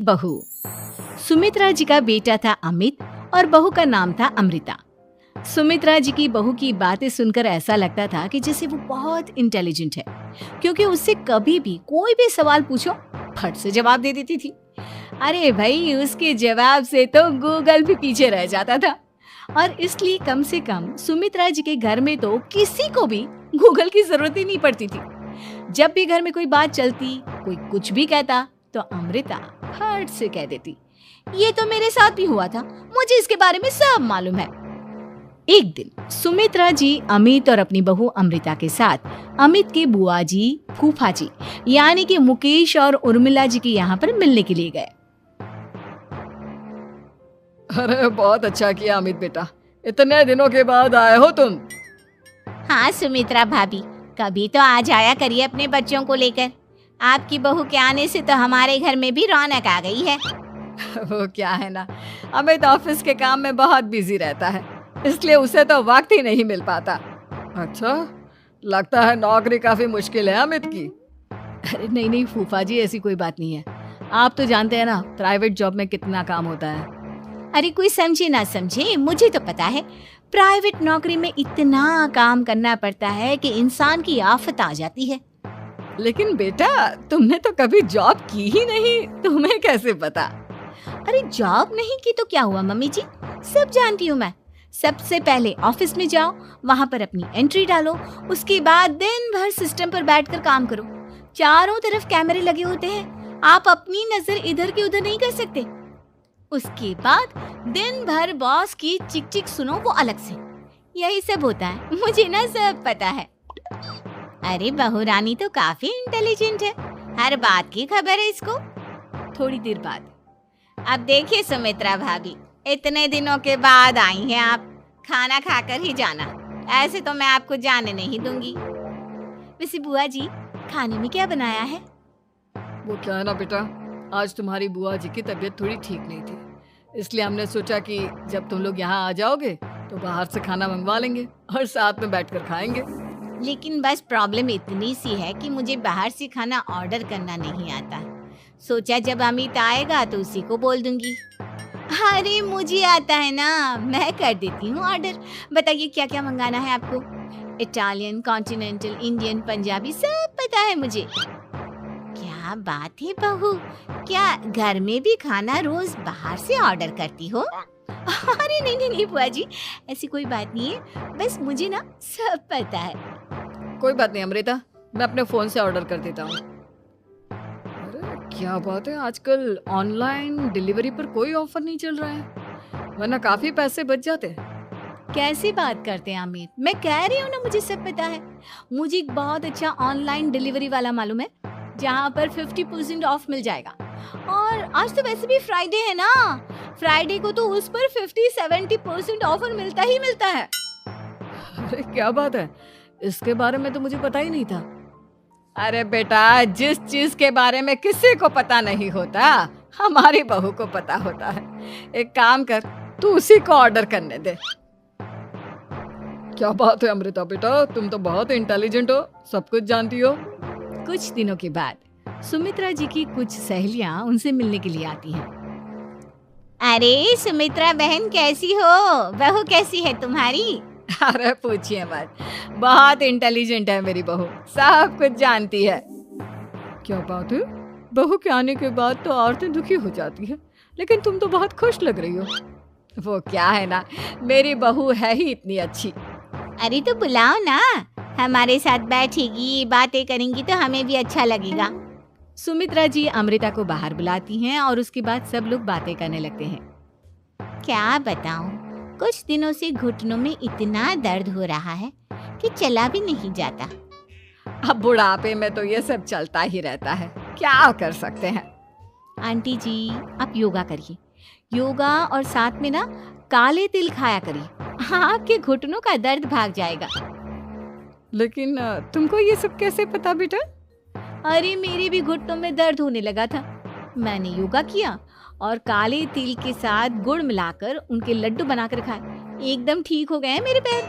बहू। सुमित्रा जी का बेटा था अमित और बहू का नाम था अमृता। सुमित्रा जी की बहू की बातें सुनकर ऐसा लगता था कि जैसे वो बहुत इंटेलिजेंट है, क्योंकि उससे कभी भी कोई भी सवाल पूछो फट से जवाब दे देती थी। अरे भाई, उसके जवाब से तो गूगल भी पीछे रह जाता था। और इसलिए कम से कम सुमित्रा जी के घर में तो किसी को भी गूगल की जरूरत ही नहीं पड़ती थी। जब भी घर में कोई बात चलती, कोई कुछ भी कहता, तो अमृता फट से कह देती, ये तो मेरे साथ भी हुआ था, मुझे इसके बारे में सब मालूम है। एक दिन सुमित्रा जी अमित और अपनी बहू अमृता के साथ अमित के बुआ जी, फूफा जी यानी कि मुकेश और उर्मिला जी के यहाँ पर मिलने के लिए गए। अरे बहुत अच्छा किया अमित बेटा, इतने दिनों के बाद आए हो तुम। हाँ सुमित्रा भाभी, कभी तो आ जाया करिए अपने बच्चों को लेकर। आपकी बहू के आने से तो हमारे घर में भी रौनक आ गई है। वो क्या है ना, अमित ऑफिस के काम में बहुत बिजी रहता है, इसलिए उसे तो वक्त ही नहीं मिल पाता। अच्छा, लगता है नौकरी काफी मुश्किल है अमित की। अरे नहीं नहीं फूफा जी, ऐसी कोई बात नहीं है। आप तो जानते हैं ना, प्राइवेट जॉब में कितना काम होता है। अरे कोई समझे ना समझे, मुझे तो पता है प्राइवेट नौकरी में इतना काम करना पड़ता है कि इंसान की आफत आ जाती है। लेकिन बेटा, तुमने तो कभी जॉब की ही नहीं, तुम्हें कैसे पता? अरे जॉब नहीं की तो क्या हुआ मम्मी जी, सब जानती हूँ मैं। सबसे पहले ऑफिस में जाओ, वहाँ पर अपनी एंट्री डालो, उसके बाद दिन भर सिस्टम पर बैठकर काम करो। चारों तरफ कैमरे लगे होते हैं, आप अपनी नजर इधर की उधर नहीं कर सकते। उसके बाद दिन भर बॉस की चिक चिक सुनो, वो अलग से। यही सब होता है, मुझे ना सब पता है। अरे बहू रानी तो काफी इंटेलिजेंट है, हर बात की खबर है इसको। थोड़ी देर बाद अब देखिए सुमित्रा भाभी, इतने दिनों के बाद आई हैं आप, खाना खाकर ही जाना, ऐसे तो मैं आपको जाने नहीं दूंगी। वैसे बुआ जी, खाने में क्या बनाया है? वो क्या है ना बेटा, आज तुम्हारी बुआ जी की तबीयत थोड़ी ठीक नहीं थी, इसलिए हमने सोचा कि जब तुम लोग यहाँ आ जाओगे तो बाहर से खाना मंगवा लेंगे और साथ में बैठकर खाएंगे। लेकिन बस प्रॉब्लम इतनी सी है कि मुझे बाहर से खाना ऑर्डर करना नहीं आता। सोचा जब अमित आएगा तो उसी को बोल दूंगी। अरे मुझे आता है ना, मैं कर देती हूँ ऑर्डर। बताइए क्या क्या मंगाना है आपको? इटालियन, कॉन्टिनेंटल, इंडियन, पंजाबी, सब पता है मुझे। क्या बात है बहू, क्या घर में भी खाना रोज बाहर से ऑर्डर करती हो? अरे नहीं नहीं नहीं बुआ जी, ऐसी कोई बात नहीं है, बस मुझे ना सब पता है। कोई बात नहीं अमृता, मैं अपने फोन से ऑर्डर कर देता हूँ। अरे क्या बात है, आजकल ऑनलाइन डिलीवरी पर कोई ऑफर नहीं चल रहा है, वरना काफी पैसे बच जाते हैं। कैसी बात करते हैं अमित, मैं कह रही हूँ ना मुझे सब पता है। मुझे एक बहुत अच्छा ऑनलाइन डिलीवरी वाला मालूम है, जहाँ पर 50% ऑफ मिल जाएगा। और आज तो वैसे भी फ्राइडे है ना, फ्राइडे को तो उस पर 50-70% ऑफर मिलता ही मिलता है। अरे क्या बात है, इसके बारे में तो मुझे पता ही नहीं था। अरे बेटा, जिस चीज के बारे में किसी को पता नहीं होता, हमारी बहू को पता होता है। एक काम कर, तू उसी को ऑर्डर करने दे। क्या बात है अमृता बेटा, तुम तो बहुत इंटेलिजेंट हो, सब कुछ जानती हो। कुछ दिनों के बाद सुमित्रा जी की कुछ सहेलियां उनसे मिलने के लिए आती हैं। अरे सुमित्रा बहन कैसी हो, बहू कैसी है तुम्हारी? अरे पूछिए मत, बहुत इंटेलिजेंट है मेरी बहू, सब कुछ जानती है। क्या बात है, बहू के आने के बाद तो औरतें दुखी हो जाती है, लेकिन तुम तो बहुत खुश लग रही हो। वो क्या है ना, मेरी बहू है ही इतनी अच्छी। अरे तो बुलाओ ना, हमारे साथ बैठेगी, बातें करेंगी तो हमें भी अच्छा लगेगा। सुमित्रा जी अमृता को बाहर बुलाती हैं और उसके बाद सब लोग बातें करने लगते हैं। क्या बताऊं, कुछ दिनों से घुटनों में इतना दर्द हो रहा है कि चला भी नहीं जाता। अब बुढ़ापे में तो ये सब चलता ही रहता है, क्या कर सकते हैं। आंटी जी, आप योगा करिए, योगा और साथ में ना काले तिल खाया करिए, आपके घुटनों का दर्द भाग जाएगा। लेकिन तुमको ये सब कैसे पता बेटा? अरे मेरे भी घुटनों में दर्द होने लगा था, मैंने योगा किया और काले तिल के साथ गुड़ मिलाकर उनके लड्डू बनाकर खाए, एकदम ठीक हो गए हैं मेरे पैर।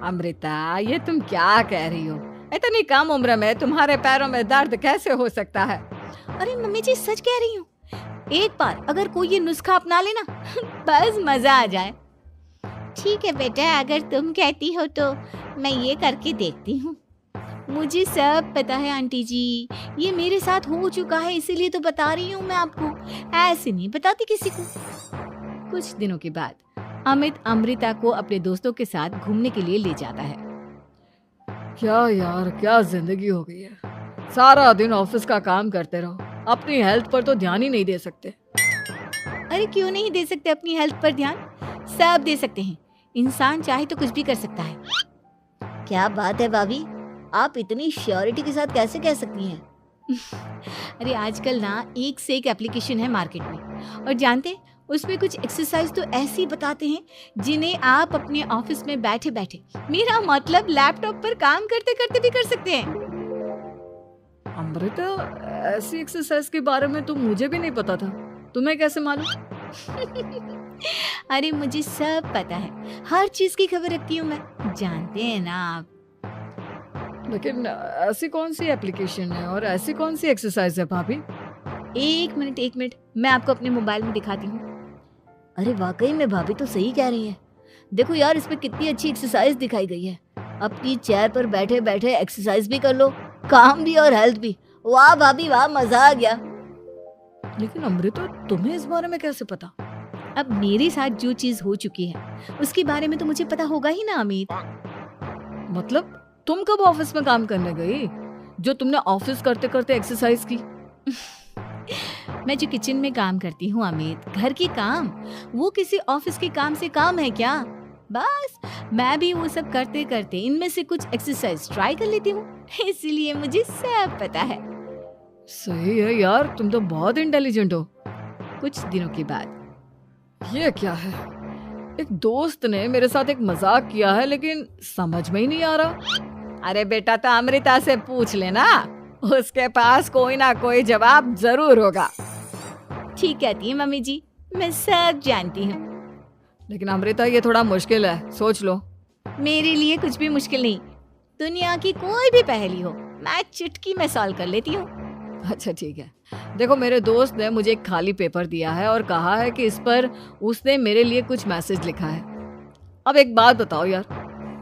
अमृता, ये तुम क्या कह रही हो? इतनी कम उम्र में तुम्हारे पैरों में दर्द कैसे हो सकता है? अरे मम्मी जी, सच कह रही हूँ, एक बार अगर कोई ये नुस्खा अपना लेना बस मजा आ जाए। ठीक है बेटा, अगर तुम कहती हो तो मैं ये करके देखती हूँ। मुझे सब पता है आंटी जी, ये मेरे साथ हो चुका है, इसीलिए तो बता रही हूँ मैं आपको, ऐसे नहीं बताती किसी को। कुछ दिनों के बाद अमित अमृता को अपने दोस्तों के साथ घूमने के लिए ले जाता है। क्या यार, क्या जिंदगी हो गई है। सारा दिन ऑफिस का काम करते रहो, अपनी हेल्थ पर तो ध्यान ही नहीं दे सकते। अरे क्यों नहीं दे सकते अपनी हेल्थ पर ध्यान? सब दे सकते हैं, इंसान चाहे तो कुछ भी कर सकता है। क्या बात है भाभी, आप इतनी श्योरिटी के साथ कैसे कह सकती हैं? अरे आजकल ना एक से एक एप्लीकेशन है मार्केट में, और जानते हैं उसमें कुछ एक्सरसाइज तो ऐसी बताते हैं जिन्हें आप अपने ऑफिस में बैठे बैठे, मेरा मतलब लैपटॉप पर काम करते करते भी कर सकते हैं। अमृता, ऐसी एक्सरसाइज के बारे में तो मुझे भी नहीं पता था, तुम्हें कैसे मालूम? अरे मुझे सब पता है, हर चीज की खबर रखती हूँ मैं, जानते हैं ना आप। लेकिन ऐसी कौन सी एप्लीकेशन है और ऐसी कौन सी एक्सरसाइज है भाभी? एक मिनट, मैं आपको अपने मोबाइल में दिखाती हूँ। अरे वाकई में भाभी तो सही कह रही है। देखो यार, इसमें कितनी अच्छी एक्सरसाइज दिखाई गई है। अपनी चेयर पर बैठे बैठे एक्सरसाइज भी कर लो, काम भी और हेल्थ भी। वाह भाभी वाह, मजा आ गया। लेकिन अमृता, तुम्हें इस बारे में कैसे पता? अब मेरे साथ जो चीज हो चुकी है उसके बारे में तो मुझे पता होगा ही ना अमित। मतलब तुम कब ऑफिस में काम करने गई जो तुमने ऑफिस करते करते एक्सरसाइज की? मैं जो किचन में काम करती हूँ अमित, घर के काम, वो किसी ऑफिस के काम से काम है क्या? बस मैं भी वो सब करते करते इनमें से कुछ एक्सरसाइज ट्राई कर लेती हूँ, इसीलिए मुझे सब पता है। सही है यार, तुम तो बहुत इंटेलिजेंट हो। कुछ दिनों के बाद ये क्या है? एक दोस्त ने मेरे साथ एक मजाक किया है, लेकिन समझ में ही नहीं आ रहा। अरे बेटा, तो अमृता से पूछ लेना, उसके पास कोई ना कोई जवाब जरूर होगा। ठीक कहती है मम्मी जी, मैं सब जानती हूँ। लेकिन अमृता, ये थोड़ा मुश्किल है, सोच लो। मेरे लिए कुछ भी मुश्किल नहीं, दुनिया की कोई भी पहेली हो मैं चुटकी में सॉल्व कर लेती हूँ। अच्छा ठीक है, देखो मेरे दोस्त ने मुझे एक खाली पेपर दिया है और कहा है कि इस पर उसने मेरे लिए कुछ मैसेज लिखा है। अब एक बात बताओ यार,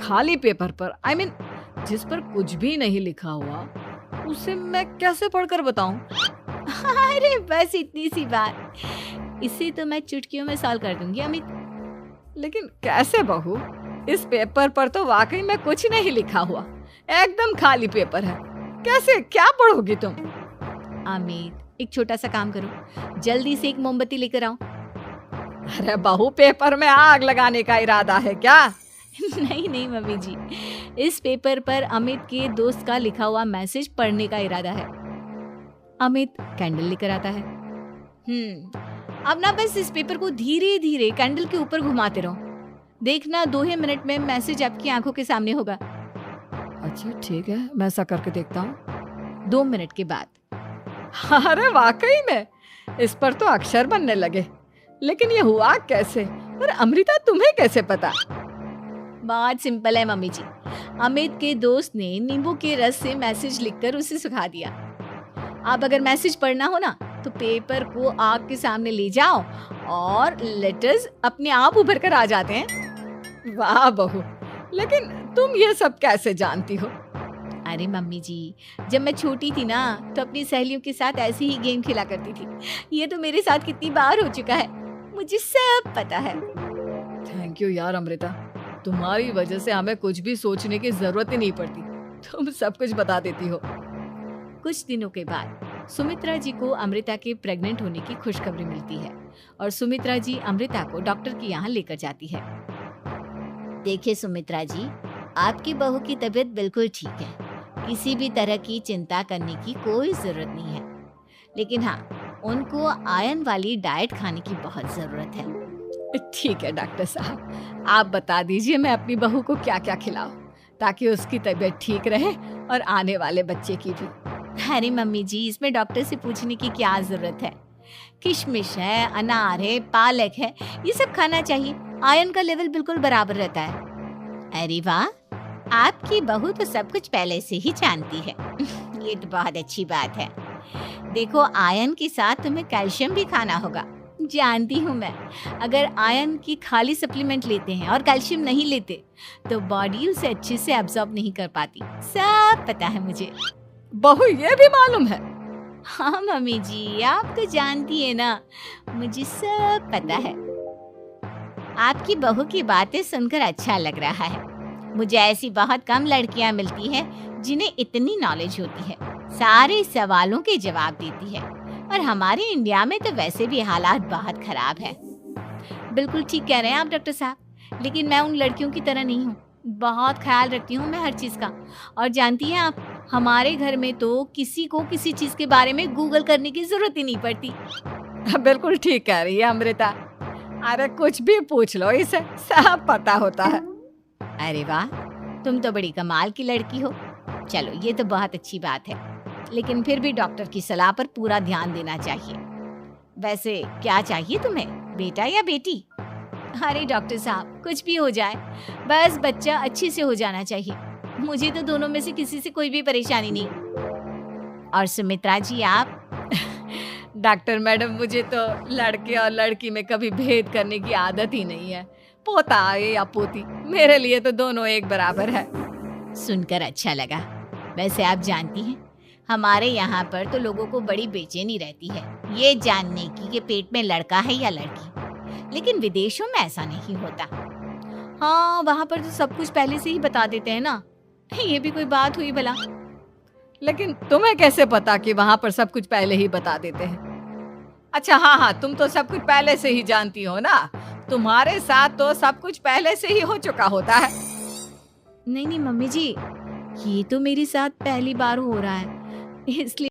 खाली पेपर पर, I mean, जिस पर कुछ भी नहीं लिखा हुआ, उसे मैं कैसे पढ़कर बताऊं? अरे बस इतनी सी बात, इसे तो मैं चुटकियों में सॉल्व कर दूंगी अमित। लेकिन कैसे बहू? इस पेपर पर तो वाकई में कुछ नहीं लिखा हुआ, एकदम खाली पेपर है, कैसे, क्या पढ़ोगी तुम? अमित, एक छोटा सा काम करो, जल्दी से एक मोमबत्ती लेकर आओ। अरे बहू, पेपर में आग लगाने का इरादा है क्या? नहीं मम्मी जी, इस पेपर पर अमित के दोस्त का लिखा हुआ मैसेज पढ़ने का इरादा है। अमित कैंडल लेकर आता है। अब ना बस इस पेपर को धीरे धीरे कैंडल के ऊपर घुमाते रहो, देखना 2 ही मिनट में मैसेज आपकी आंखों के सामने होगा। अच्छा ठीक है, मैं ऐसा करके देखता हूँ। 2 मिनट के बाद, अरे वाकई में इस पर तो अक्षर बनने लगे, लेकिन ये हुआ कैसे? और अमृता, तुम्हें कैसे पता? बात सिंपल है मम्मी जी, अमित के दोस्त ने नींबू के रस से मैसेज लिखकर उसे सुखा दिया। आप अगर मैसेज पढ़ना हो ना, तो पेपर को आग के सामने ले जाओ और लेटर्स अपने आप उभर कर आ जाते हैं। वाह बहू, लेकिन तुम ये सब कैसे जानती हो? अरे मम्मी जी, जब मैं छोटी थी ना, तो अपनी सहेलियों के साथ ऐसे ही गेम खेला करती थी। ये तो मेरे साथ कितनी बार हो चुका है, मुझे सब पता है। थैंक यू यार अमृता, तुम्हारी वजह से हमें कुछ भी सोचने की जरूरत ही नहीं पड़ती, तुम सब कुछ बता देती हो। कुछ दिनों के बाद सुमित्रा जी को अमृता के प्रेग्नेंट होने की खुशखबरी मिलती है और सुमित्रा जी अमृता को डॉक्टर के यहाँ लेकर जाती है। देखिए सुमित्रा जी, आपकी बहू की तबीयत बिल्कुल ठीक है, किसी भी तरह की चिंता करने की कोई जरूरत नहीं है, लेकिन हाँ, उनको आयरन वाली डाइट खाने की बहुत जरूरत है। ठीक है डॉक्टर साहब, आप बता दीजिए मैं अपनी बहू को क्या क्या खिलाऊं ताकि उसकी तबीयत ठीक रहे और आने वाले बच्चे की भी। अरे मम्मी जी, इसमें डॉक्टर से पूछने की क्या जरूरत है, किशमिश है, अनार है, पालक है, ये सब खाना चाहिए, आयरन का लेवल बिल्कुल बराबर रहता है। अरे वाह, आपकी बहू तो सब कुछ पहले से ही जानती है। ये तो बहुत अच्छी बात है। देखो, आयरन के साथ तुम्हें कैल्शियम भी खाना होगा। जानती हूँ मैं, अगर आयरन की खाली सप्लीमेंट लेते हैं और कैल्शियम नहीं लेते तो बॉडी उसे अच्छे से एब्जॉर्ब नहीं कर पाती। सब पता है मुझे। बहू ये भी मालूम है? हाँ मम्मी जी, आप तो जानती है ना, मुझे सब पता है। आपकी बहू की बातें सुनकर अच्छा लग रहा है। मुझे ऐसी बहुत कम लड़कियां मिलती हैं जिन्हें इतनी नॉलेज होती है, सारे सवालों के जवाब देती है। और हमारे इंडिया में तो वैसे भी हालात बहुत खराब है। बिल्कुल ठीक कह रहे हैं आप डॉक्टर साहब, लेकिन मैं उन लड़कियों की तरह नहीं हूँ। बहुत ख्याल रखती हूँ मैं हर चीज़ का। और जानती हैं आप, हमारे घर में तो किसी को किसी चीज़ के बारे में गूगल करने की जरूरत ही नहीं पड़ती। बिल्कुल ठीक कह रही है अमृता। अरे कुछ भी पूछ लो, इसे सब पता होता है। अरे वाह, तुम तो बड़ी कमाल की लड़की हो। चलो, ये तो बहुत अच्छी बात है, लेकिन फिर भी डॉक्टर की सलाह पर पूरा ध्यान देना चाहिए। वैसे क्या चाहिए तुम्हें, बेटा या बेटी? अरे डॉक्टर साहब, कुछ भी हो जाए, बस बच्चा अच्छे से हो जाना चाहिए। मुझे तो दोनों में से किसी से कोई भी परेशानी नहीं। और सुमित्रा जी, आप? डॉक्टर मैडम, मुझे तो लड़के और लड़की में कभी भेद करने की आदत ही नहीं है। पोता आए या पोती, मेरे लिए तो दोनों एक बराबर है। सुनकर अच्छा लगा। वैसे आप जानती हैं, हमारे यहाँ पर तो लोगों को बड़ी बेचैनी रहती है ये जानने की कि पेट में लड़का है या लड़की, लेकिन विदेशों में ऐसा नहीं होता। हाँ, वहाँ पर तो सब कुछ पहले से ही बता देते हैं ना। ये भी कोई बात हुई भला? लेकिन तुम्हें कैसे पता कि वहां पर सब कुछ पहले ही बता देते हैं? अच्छा हाँ, तुम तो सब कुछ पहले से ही जानती हो ना। तुम्हारे साथ तो सब कुछ पहले से ही हो चुका होता है। नहीं मम्मी जी, ये तो मेरे साथ पहली बार हो रहा है, इसलिए